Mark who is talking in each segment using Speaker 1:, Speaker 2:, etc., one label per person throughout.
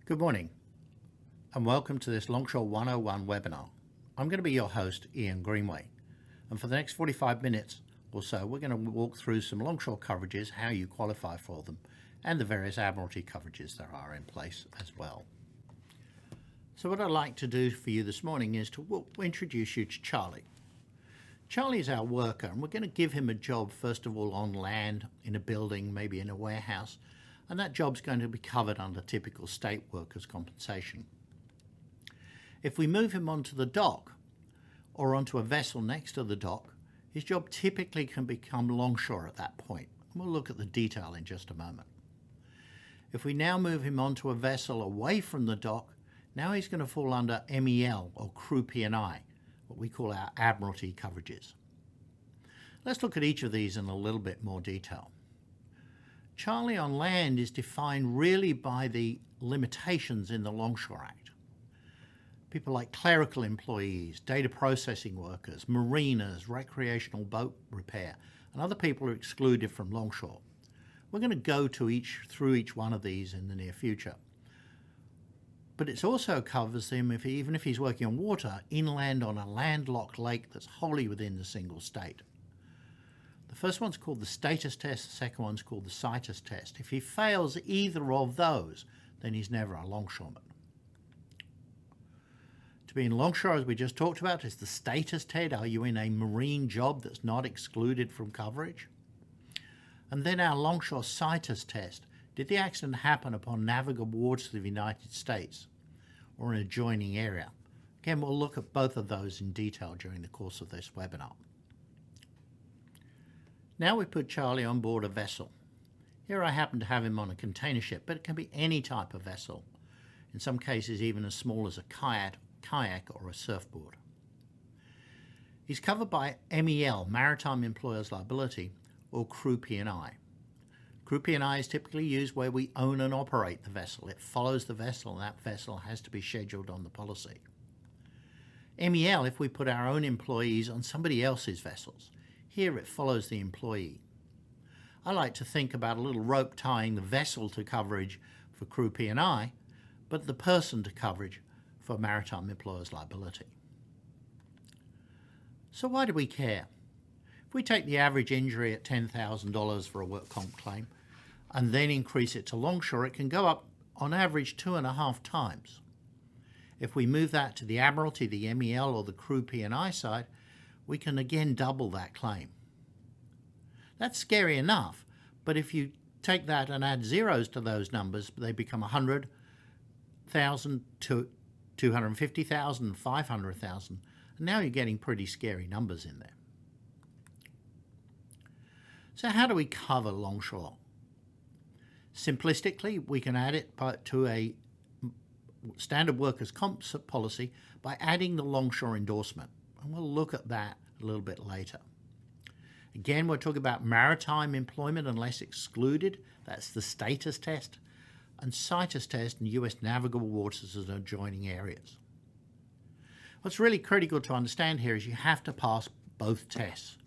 Speaker 1: Good morning and welcome to this Longshore 101 webinar. I'm going to be your host, Ian Greenway, and for the next 45 minutes or so we're going to walk through some longshore coverages, how you qualify for them, and the various Admiralty coverages that are in place as well. So what I'd like to do for you this morning is to introduce you to Charlie. Charlie is our worker, and we're going to give him a job first of all on land, in a building, maybe in a warehouse, and that job's going to be covered under typical state workers' compensation. If we move him onto the dock or onto a vessel next to the dock, his job typically can become longshore at that point. We'll look at the detail in just a moment. If we now move him onto a vessel away from the dock, now he's going to fall under MEL or crew P&I, what we call our Admiralty coverages. Let's look at each of these in a little bit more detail. Charlie on land is defined really by the limitations in the Longshore Act. People like clerical employees, data processing workers, mariners, recreational boat repair, and other people are excluded from Longshore. We're going to go through each one of these in the near future. But it also covers him even if he's working on water, inland on a landlocked lake that's wholly within the single state. The first one's called the status test, the second one's called the situs test. If he fails either of those, then he's never a longshoreman. To be in longshore, as we just talked about, is the status test. Are you in a marine job that's not excluded from coverage? And then our longshore situs test. Did the accident happen upon navigable waters of the United States or an adjoining area? Again, we'll look at both of those in detail during the course of this webinar. Now we put Charlie on board a vessel. Here I happen to have him on a container ship, but it can be any type of vessel. In some cases even as small as a kayak or a surfboard. He's covered by MEL, Maritime Employers Liability, or crew P&I. Crew P&I is typically used where we own and operate the vessel. It follows the vessel, and that vessel has to be scheduled on the policy. MEL if we put our own employees on somebody else's vessels. Here it follows the employee. I like to think about a little rope tying the vessel to coverage for crew P&I, but the person to coverage for Maritime Employers Liability. So why do we care? If we take the average injury at $10,000 for a work comp claim and then increase it to longshore, it can go up on average 2.5 times. If we move that to the Admiralty, the MEL or the crew P&I side, we can again double that claim. That's scary enough, but if you take that and add zeros to those numbers, they become 100,000 to 250,000, 500,000, and now you're getting pretty scary numbers in there. So how do we cover longshore? Simplistically, we can add it to a standard workers' comp policy by adding the longshore endorsement. And we'll look at that a little bit later. Again, we're talking about maritime employment unless excluded. That's the status test. And situs test in U.S. navigable waters and adjoining areas. What's really critical to understand here is you have to pass both tests.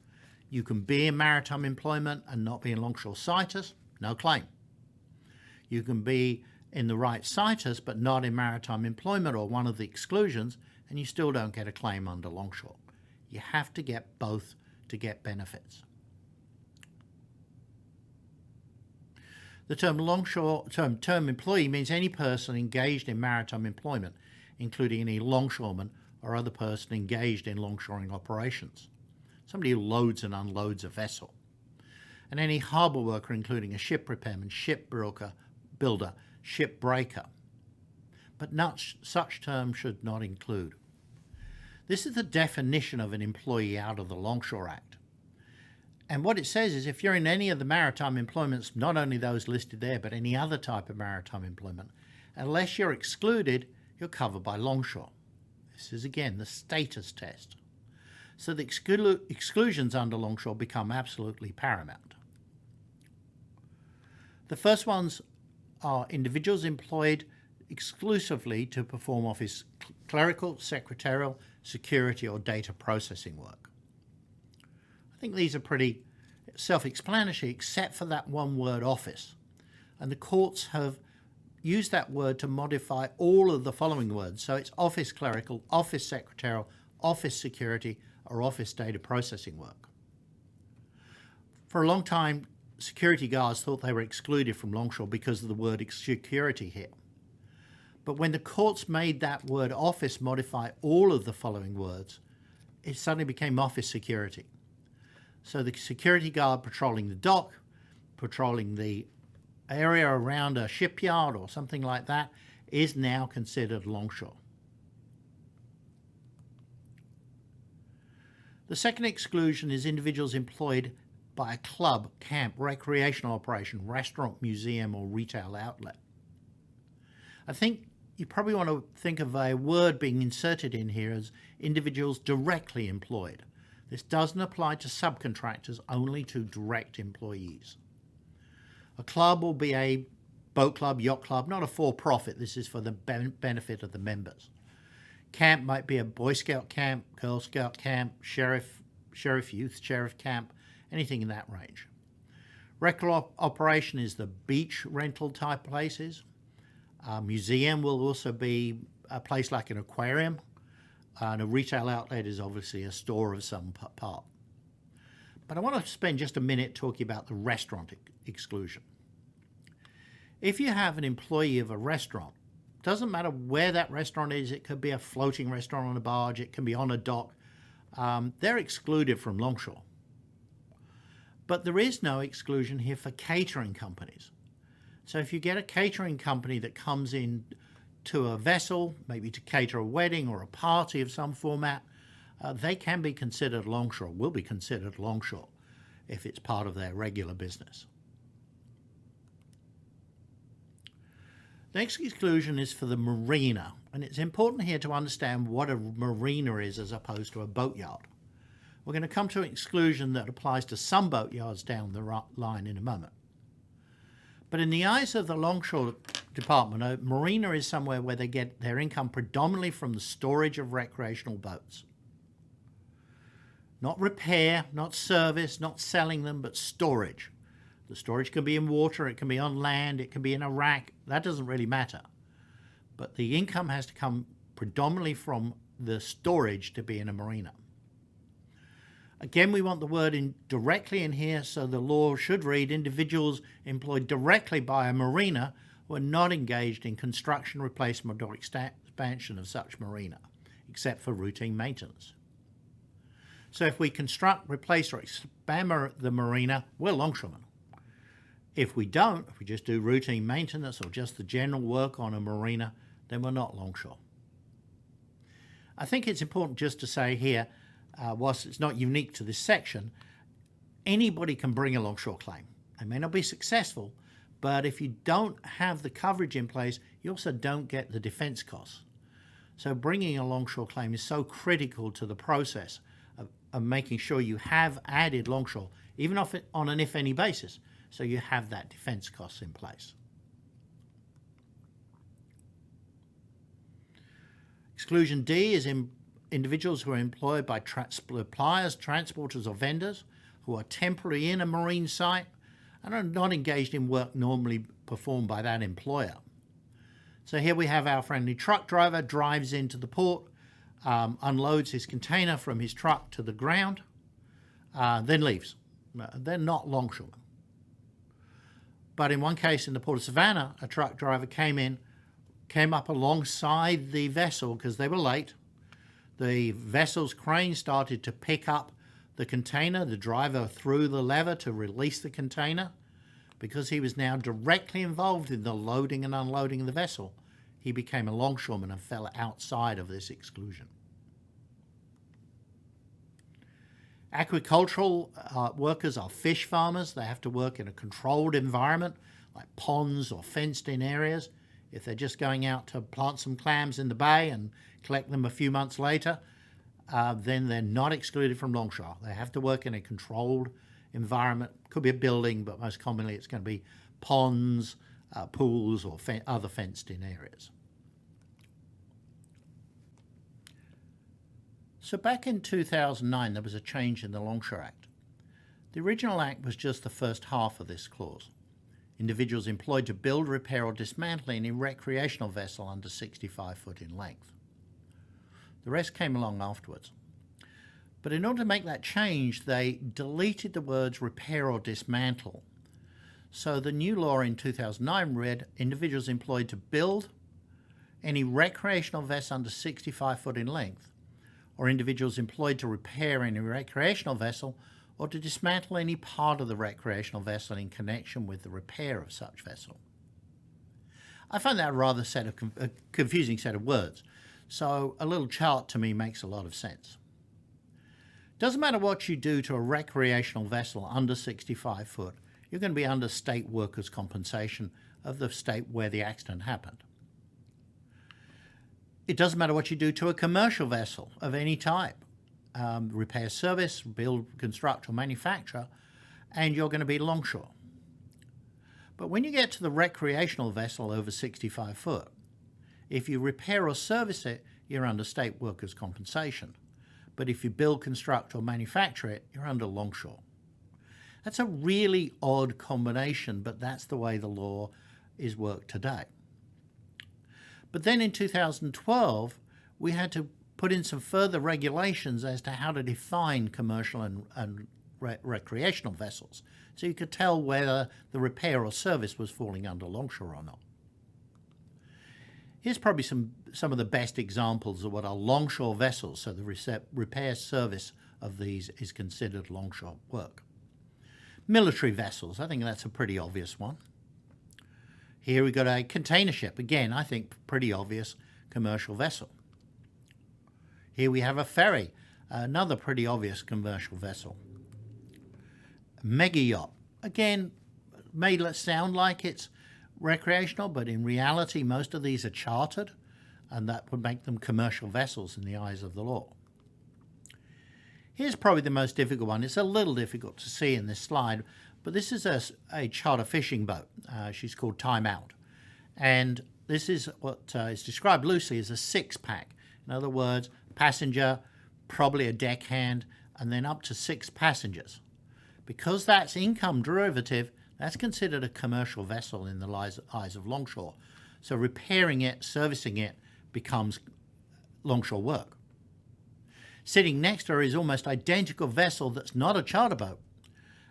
Speaker 1: You can be in maritime employment and not be in longshore situs, no claim. You can be in the right situs but not in maritime employment or one of the exclusions, and you still don't get a claim under longshore. You have to get both to get benefits. The term longshore term employee means any person engaged in maritime employment, including any longshoreman or other person engaged in longshoring operations. Somebody who loads and unloads a vessel. And any harbour worker, including a ship repairman, ship builder, ship breaker. But such terms should not include. This is the definition of an employee out of the Longshore Act. And what it says is if you're in any of the maritime employments, not only those listed there, but any other type of maritime employment, unless you're excluded, you're covered by longshore. This is again the status test. So the exclusions under longshore become absolutely paramount. The first ones are individuals employed exclusively to perform office clerical, secretarial, security or data processing work. I think these are pretty self-explanatory except for that one word office. And the courts have use that word to modify all of the following words. So it's office clerical, office secretarial, office security, or office data processing work. For a long time, security guards thought they were excluded from Longshore because of the word security here. But when the courts made that word office modify all of the following words, it suddenly became office security. So the security guard patrolling the dock, patrolling the area around a shipyard or something like that, is now considered Longshore. The second exclusion is individuals employed by a club, camp, recreational operation, restaurant, museum, or retail outlet. I think you probably want to think of a word being inserted in here as individuals directly employed. This doesn't apply to subcontractors, only to direct employees. A club will be a boat club, yacht club, not a for-profit. This is for the benefit of the members. Camp might be a Boy Scout camp, Girl Scout camp, youth sheriff camp, anything in that range. Recreational operation is the beach rental type places. Museum will also be a place like an aquarium. And a retail outlet is obviously a store of some part. But I want to spend just a minute talking about the restaurant exclusion. If you have an employee of a restaurant, doesn't matter where that restaurant is, it could be a floating restaurant on a barge, it can be on a dock, they're excluded from Longshore. But there is no exclusion here for catering companies. So if you get a catering company that comes in to a vessel, maybe to cater a wedding or a party of some format, they can be considered Longshore, will be considered Longshore if it's part of their regular business. The next exclusion is for the marina, and it's important here to understand what a marina is as opposed to a boatyard. We're going to come to an exclusion that applies to some boatyards down the line in a moment. But in the eyes of the Longshore Department, a marina is somewhere where they get their income predominantly from the storage of recreational boats. Not repair, not service, not selling them, but storage. The storage can be in water, it can be on land, it can be in a rack. That doesn't really matter. But the income has to come predominantly from the storage to be in a marina. Again, we want the word directly in here, so the law should read individuals employed directly by a marina who are not engaged in construction, replacement, or expansion of such marina, except for routine maintenance. So if we construct, replace, or expand the marina, we're longshoremen. If we don't, if we just do routine maintenance or just the general work on a marina, then we're not longshore. I think it's important just to say here, whilst it's not unique to this section, anybody can bring a longshore claim. They may not be successful, but if you don't have the coverage in place, you also don't get the defense costs. So bringing a longshore claim is so critical to the process of making sure you have added longshore, even on an if-any basis, so you have that defense costs in place. Exclusion D is individuals who are employed by suppliers, transporters, or vendors who are temporarily in a marine site and are not engaged in work normally performed by that employer. So here we have our friendly truck driver drives into the port, unloads his container from his truck to the ground, then leaves. They're not longshoremen. But in one case in the Port of Savannah, a truck driver came up alongside the vessel because they were late. The vessel's crane started to pick up the container. The driver threw the lever to release the container. Because he was now directly involved in the loading and unloading of the vessel, he became a longshoreman and fell outside of this exclusion. Aquacultural workers are fish farmers. They have to work in a controlled environment like ponds or fenced-in areas. If they're just going out to plant some clams in the bay and collect them a few months later, then they're not excluded from longshore. They have to work in a controlled environment. Could be a building, but most commonly it's going to be ponds, pools, or other fenced-in areas. So back in 2009, there was a change in the Longshore Act. The original act was just the first half of this clause. individuals employed to build, repair or dismantle any recreational vessel under 65 foot in length. The rest came along afterwards. But in order to make that change, they deleted the words repair or dismantle. So the new law in 2009 read, individuals employed to build any recreational vessel under 65 foot in length, or individuals employed to repair any recreational vessel or to dismantle any part of the recreational vessel in connection with the repair of such vessel. I find that a rather confusing set of words, so a little chart to me makes a lot of sense. Doesn't matter what you do to a recreational vessel under 65 foot, you're going to be under state workers' compensation of the state where the accident happened. It doesn't matter what you do to a commercial vessel of any type, repair, service, build, construct or manufacture, and you're going to be longshore. But when you get to the recreational vessel over 65 foot, if you repair or service it, you're under state workers' compensation. But if you build, construct or manufacture it, you're under longshore. That's a really odd combination, but that's the way the law is worked today. But then in 2012, we had to put in some further regulations as to how to define commercial and recreational vessels, so you could tell whether the repair or service was falling under longshore or not. Here's probably some of the best examples of what are longshore vessels, so the repair service of these is considered longshore work. Military vessels, I think that's a pretty obvious one. Here we've got a container ship, again, I think pretty obvious commercial vessel. Here we have a ferry, another pretty obvious commercial vessel. Mega yacht, again, may sound like it's recreational, but in reality most of these are chartered, and that would make them commercial vessels in the eyes of the law. Here's probably the most difficult one. It's a little difficult to see in this slide, but this is a charter fishing boat. She's called Time Out, and this is what is described loosely as a six-pack. In other words, passenger, probably a deckhand, and then up to 6 passengers. Because that's income derivative, that's considered a commercial vessel in the eyes of longshore. So repairing it, servicing it, becomes longshore work. Sitting next to her is almost identical vessel that's not a charter boat.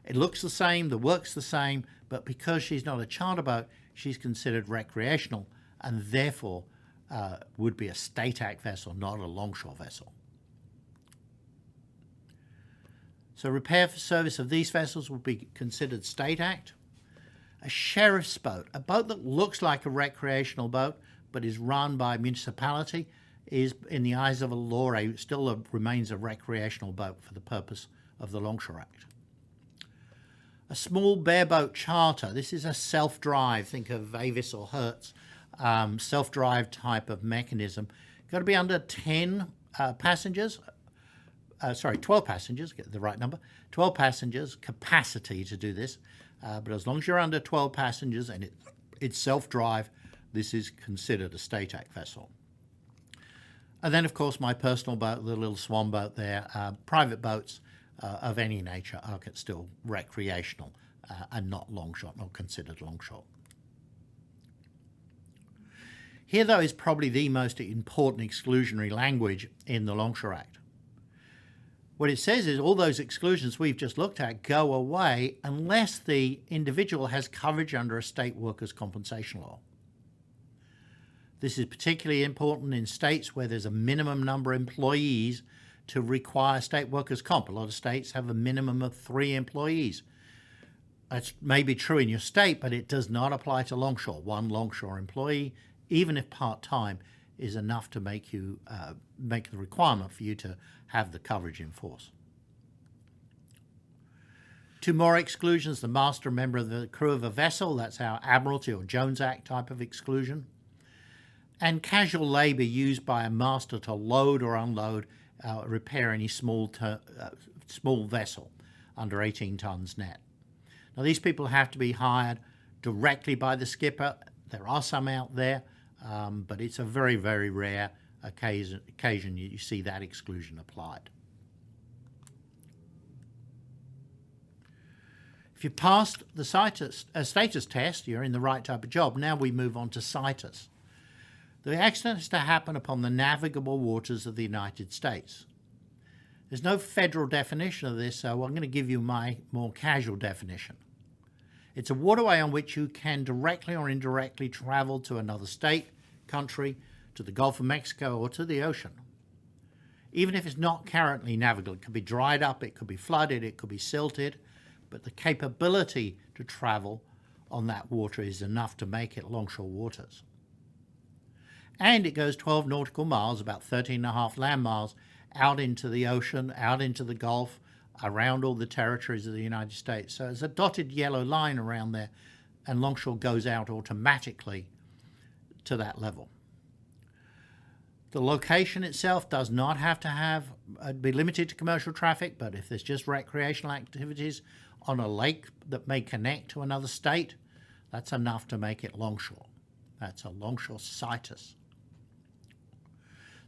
Speaker 1: It looks the same, the work's the same, but because she's not a charter boat, she's considered recreational and therefore would be a state act vessel, not a longshore vessel. So repair for service of these vessels would be considered state act. A sheriff's boat, a boat that looks like a recreational boat but is run by a municipality, is in the eyes of a law still remains a recreational boat for the purpose of the Longshore Act. A small bareboat charter, this is a self-drive, think of Avis or Hertz, self-drive type of mechanism. Got to be under 10 passengers, 12 passengers, get the right number, 12 passengers capacity to do this, but as long as you're under 12 passengers and it's self-drive, this is considered a state act vessel. And then, of course, my personal boat, the little swan boat there, private boats of any nature are still recreational and not longshore, not considered longshore. Here, though, is probably the most important exclusionary language in the Longshore Act. What it says is all those exclusions we've just looked at go away unless the individual has coverage under a state workers' compensation law. This is particularly important in states where there's a minimum number of employees to require state workers' comp. A lot of states have a minimum of 3 employees. That's maybe true in your state, but it does not apply to longshore. 1 longshore employee, even if part-time, is enough to make you make the requirement for you to have the coverage in force. 2 more exclusions: the master, member of the crew of a vessel, that's our Admiralty or Jones Act type of exclusion, and casual labour used by a master to load or unload, repair any small vessel under 18 tonnes net. Now, these people have to be hired directly by the skipper. There are some out there, but it's a very, very rare occasion you see that exclusion applied. If you passed the status test, you're in the right type of job. Now we move on to situs. The accident is to happen upon the navigable waters of the United States. There's no federal definition of this, so I'm going to give you my more casual definition. It's a waterway on which you can directly or indirectly travel to another state, country, to the Gulf of Mexico, or to the ocean. Even if it's not currently navigable, it could be dried up, it could be flooded, it could be silted, but the capability to travel on that water is enough to make it longshore waters. And it goes 12 nautical miles, about 13.5 land miles, out into the ocean, out into the Gulf, around all the territories of the United States. So there's a dotted yellow line around there, and longshore goes out automatically to that level. The location itself does not have to be limited to commercial traffic, but if there's just recreational activities on a lake that may connect to another state, that's enough to make it longshore. That's a longshore situs.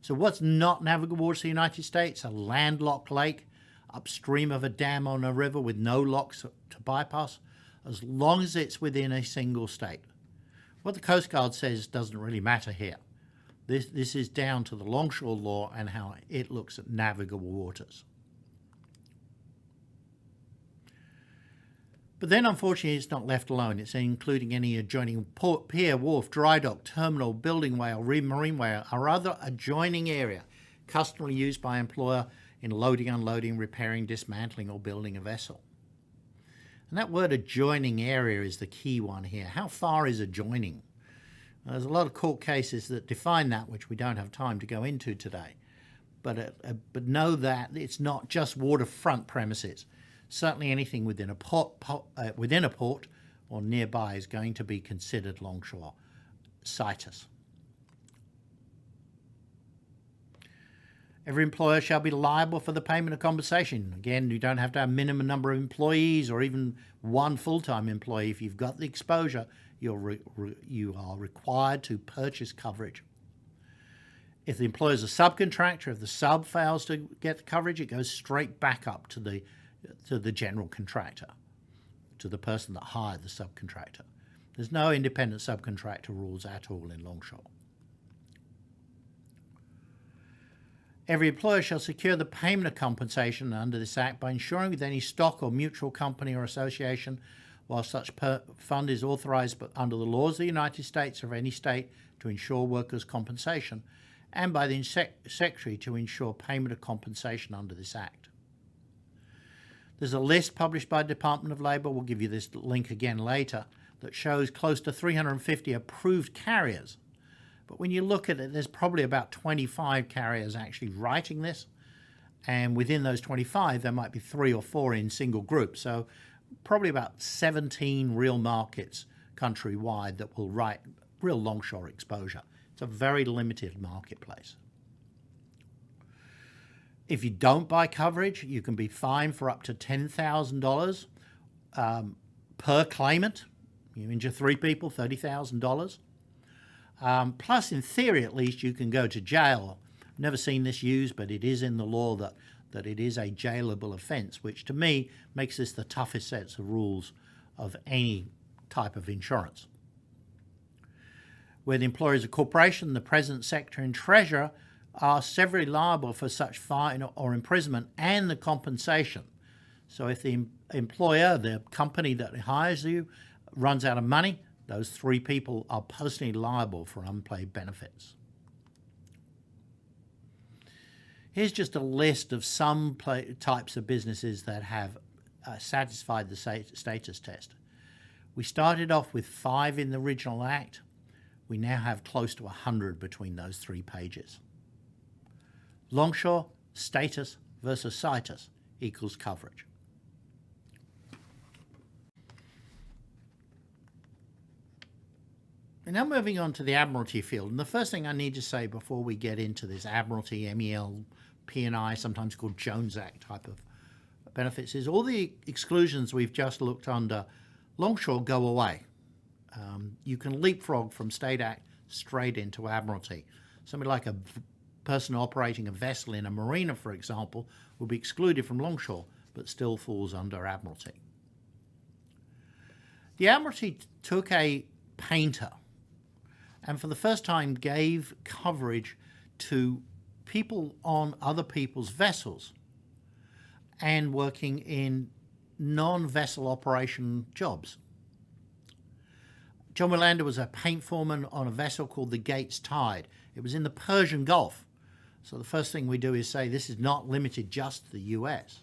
Speaker 1: So what's not navigable waters of the United States? A landlocked lake upstream of a dam on a river with no locks to bypass, as long as it's within a single state. What the Coast Guard says doesn't really matter here. This is down to the longshore law and how it looks at navigable waters. But then, unfortunately, it's not left alone. It's including any adjoining port, pier, wharf, dry dock, terminal, building way, or marine way, or other adjoining area customarily used by employer in loading, unloading, repairing, dismantling, or building a vessel. And that word adjoining area is the key one here. How far is adjoining? There's a lot of court cases that define that, which we don't have time to go into today. But know that it's not just waterfront premises. Certainly anything within a port or nearby is going to be considered longshore situs. Every employer shall be liable for the payment of compensation. Again, you don't have to have a minimum number of employees or even one full-time employee. If you've got the exposure, you are required to purchase coverage. If the employer is a subcontractor, if the sub fails to get the coverage, it goes straight back up to the general contractor, to the person that hired the subcontractor. There's no independent subcontractor rules at all in longshore. Every employer shall secure the payment of compensation under this Act by ensuring with any stock or mutual company or association, while such fund is authorized under the laws of the United States or any state to ensure workers' compensation, and by the Secretary to ensure payment of compensation under this Act. There's a list published by the Department of Labor, we'll give you this link again later, that shows close to 350 approved carriers. But when you look at it, there's probably about 25 carriers actually writing this. And within those 25, there might be 3 or 4 in single groups. So probably about 17 real markets countrywide that will write real longshore exposure. It's a very limited marketplace. If you don't buy coverage, you can be fined for up to $10,000 per claimant. You injure 3 people, $30,000. Plus, in theory, at least, you can go to jail. Never seen this used, but it is in the law that it is a jailable offence, which to me makes this the toughest sets of rules of any type of insurance. Where the employer is a corporation, the President, Secretary, and Treasurer are severally liable for such fine or imprisonment and the compensation. So if the employer, the company that hires you, runs out of money, those 3 people are personally liable for unpaid benefits. Here's just a list of some types of businesses that have satisfied the status test. We started off with 5 in the original Act. We now have close to 100 between those 3 pages. Longshore, status versus situs equals coverage. And now moving on to the Admiralty field. And the first thing I need to say before we get into this Admiralty, MEL, P&I, sometimes called Jones Act type of benefits, is all the exclusions we've just looked under Longshore go away. You can leapfrog from State Act straight into Admiralty. Somebody like a person operating a vessel in a marina, for example, will be excluded from Longshore, but still falls under Admiralty. The Admiralty took a painter and for the first time gave coverage to people on other people's vessels and working in non-vessel operation jobs. John Wilander was a paint foreman on a vessel called the Gates Tide. It was in the Persian Gulf. So the first thing we do is say this is not limited just to the US.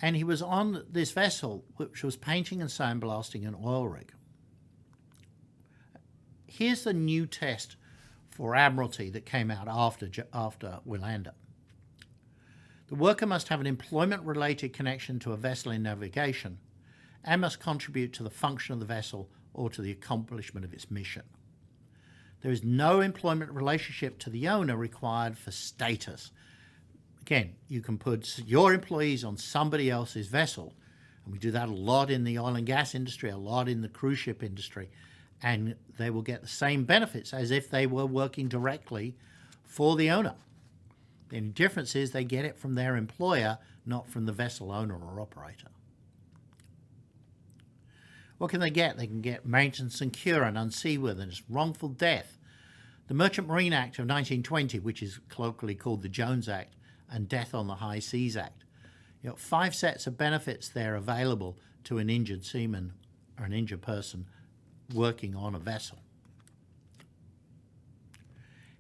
Speaker 1: And he was on this vessel which was painting and sandblasting an oil rig. Here's the new test for Admiralty that came out after Wilander. The worker must have an employment-related connection to a vessel in navigation and must contribute to the function of the vessel or to the accomplishment of its mission. There is no employment relationship to the owner required for status. Again, you can put your employees on somebody else's vessel, and we do that a lot in the oil and gas industry, a lot in the cruise ship industry, and they will get the same benefits as if they were working directly for the owner. The only difference is they get it from their employer, not from the vessel owner or operator. What can they get? They can get maintenance and cure and unseaworthiness, wrongful death, the Merchant Marine Act of 1920, which is colloquially called the Jones Act, and Death on the High Seas Act. 5 sets of benefits there available to an injured seaman or an injured person working on a vessel.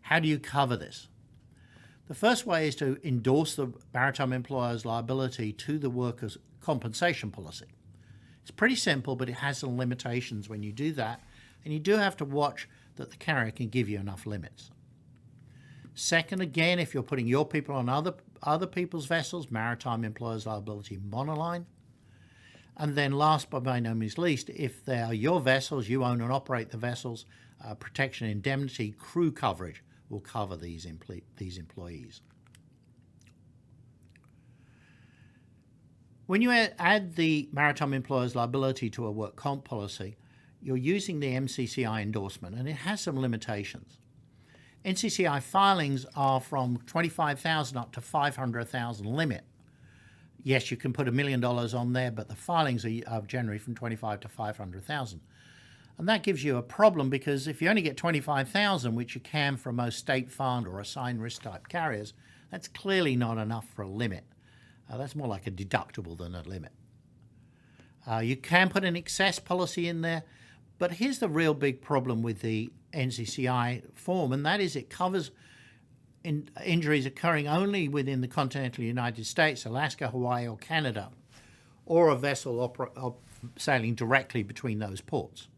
Speaker 1: How do you cover this? The first way is to endorse the maritime employer's liability to the workers' compensation policy. It's pretty simple, but it has some limitations when you do that, and you do have to watch that the carrier can give you enough limits. Second, again, if you're putting your people on other people's vessels, maritime employer's liability monoline. And then last but by no means least, if they are your vessels, you own and operate the vessels, protection indemnity crew coverage will cover these employees. When you add the maritime employer's liability to a work comp policy, you're using the MCCI endorsement, and it has some limitations. NCCI filings are from $25,000 up to $500,000 limit. Yes, you can put $1 million on there, but the filings are generally from $25,000 to $500,000. And that gives you a problem because if you only get $25,000, which you can for most state fund or assigned risk type carriers, that's clearly not enough for a limit. That's more like a deductible than a limit. You can put an excess policy in there, but here's the real big problem with the NCCI form, and that is it covers injuries occurring only within the continental United States, Alaska, Hawaii, or Canada, or a vessel sailing directly between those ports.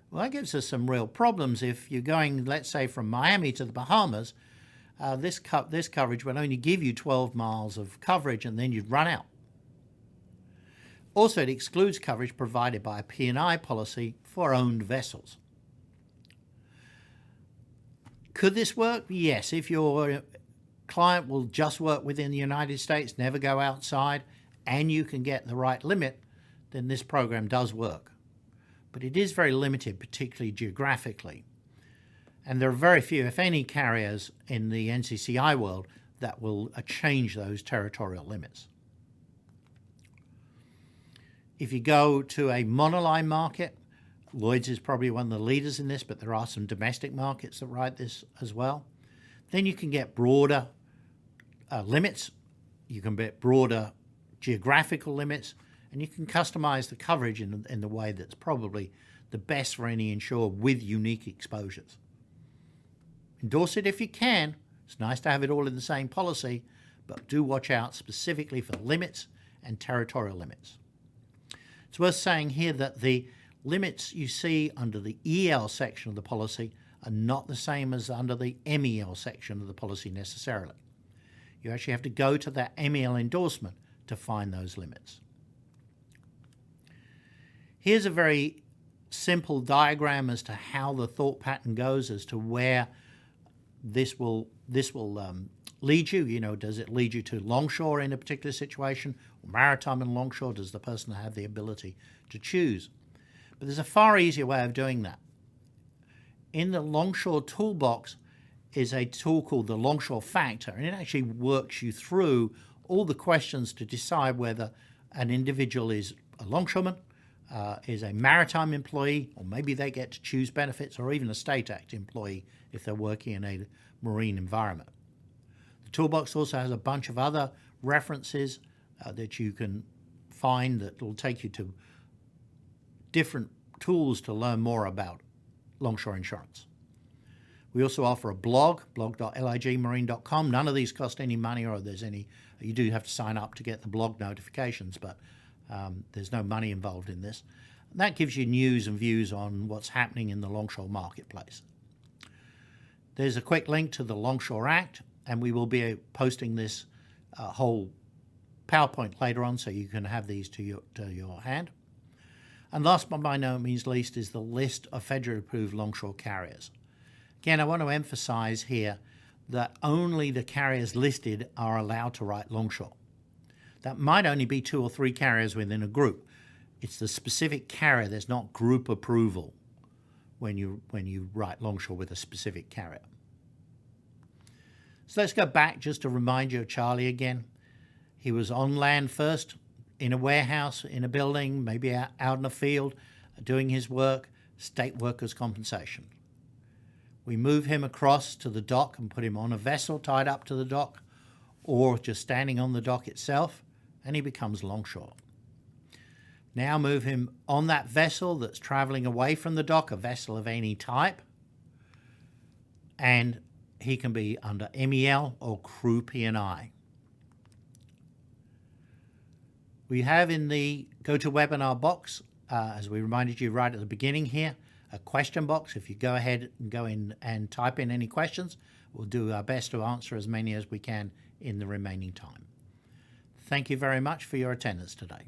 Speaker 1: Well, that gives us some real problems. If you're going, let's say, from Miami to the Bahamas, this coverage will only give you 12 miles of coverage, and then you'd run out. Also, it excludes coverage provided by a P&I policy for owned vessels. Could this work? Yes, if your client will just work within the United States, never go outside, and you can get the right limit, then this program does work. But it is very limited, particularly geographically. And there are very few, if any, carriers in the NCCI world that will change those territorial limits. If you go to a monoline market, Lloyd's is probably one of the leaders in this, but there are some domestic markets that write this as well. Then you can get broader limits. You can get broader geographical limits, and you can customize the coverage in the way that's probably the best for any insurer with unique exposures. Endorse it if you can. It's nice to have it all in the same policy, but do watch out specifically for limits and territorial limits. It's worth saying here that the limits you see under the EL section of the policy are not the same as under the MEL section of the policy necessarily. You actually have to go to that MEL endorsement to find those limits. Here's a very simple diagram as to how the thought pattern goes as to where this will lead you. Does it lead you to Longshore in a particular situation, or maritime and Longshore? Does the person have the ability to choose? But there's a far easier way of doing that. In the Longshore toolbox is a tool called the Longshore Factor, and it actually works you through all the questions to decide whether an individual is a longshoreman, is a maritime employee, or maybe they get to choose benefits, or even a State Act employee if they're working in a marine environment. The toolbox also has a bunch of other references that you can find that will take you to different tools to learn more about longshore insurance. We also offer a blog, blog.ligmarine.com. None of these cost any money, or you do have to sign up to get the blog notifications, but there's no money involved in this. And that gives you news and views on what's happening in the longshore marketplace. There's a quick link to the Longshore Act, and we will be posting this whole PowerPoint later on, so you can have these to your hand. And last but by no means least is the list of federally approved longshore carriers. Again, I want to emphasize here that only the carriers listed are allowed to write longshore. That might only be 2 or 3 carriers within a group. It's the specific carrier. There's not group approval when you write longshore with a specific carrier. So let's go back just to remind you of Charlie again. He was on land first, in a warehouse, in a building, maybe out in a field, doing his work, state workers' compensation. We move him across to the dock and put him on a vessel tied up to the dock, or just standing on the dock itself, and he becomes longshore. Now move him on that vessel that's traveling away from the dock, a vessel of any type, and he can be under MEL or crew P&I. We have in the GoToWebinar box, as we reminded you right at the beginning here, a question box. If you go ahead and go in and type in any questions, we'll do our best to answer as many as we can in the remaining time. Thank you very much for your attendance today.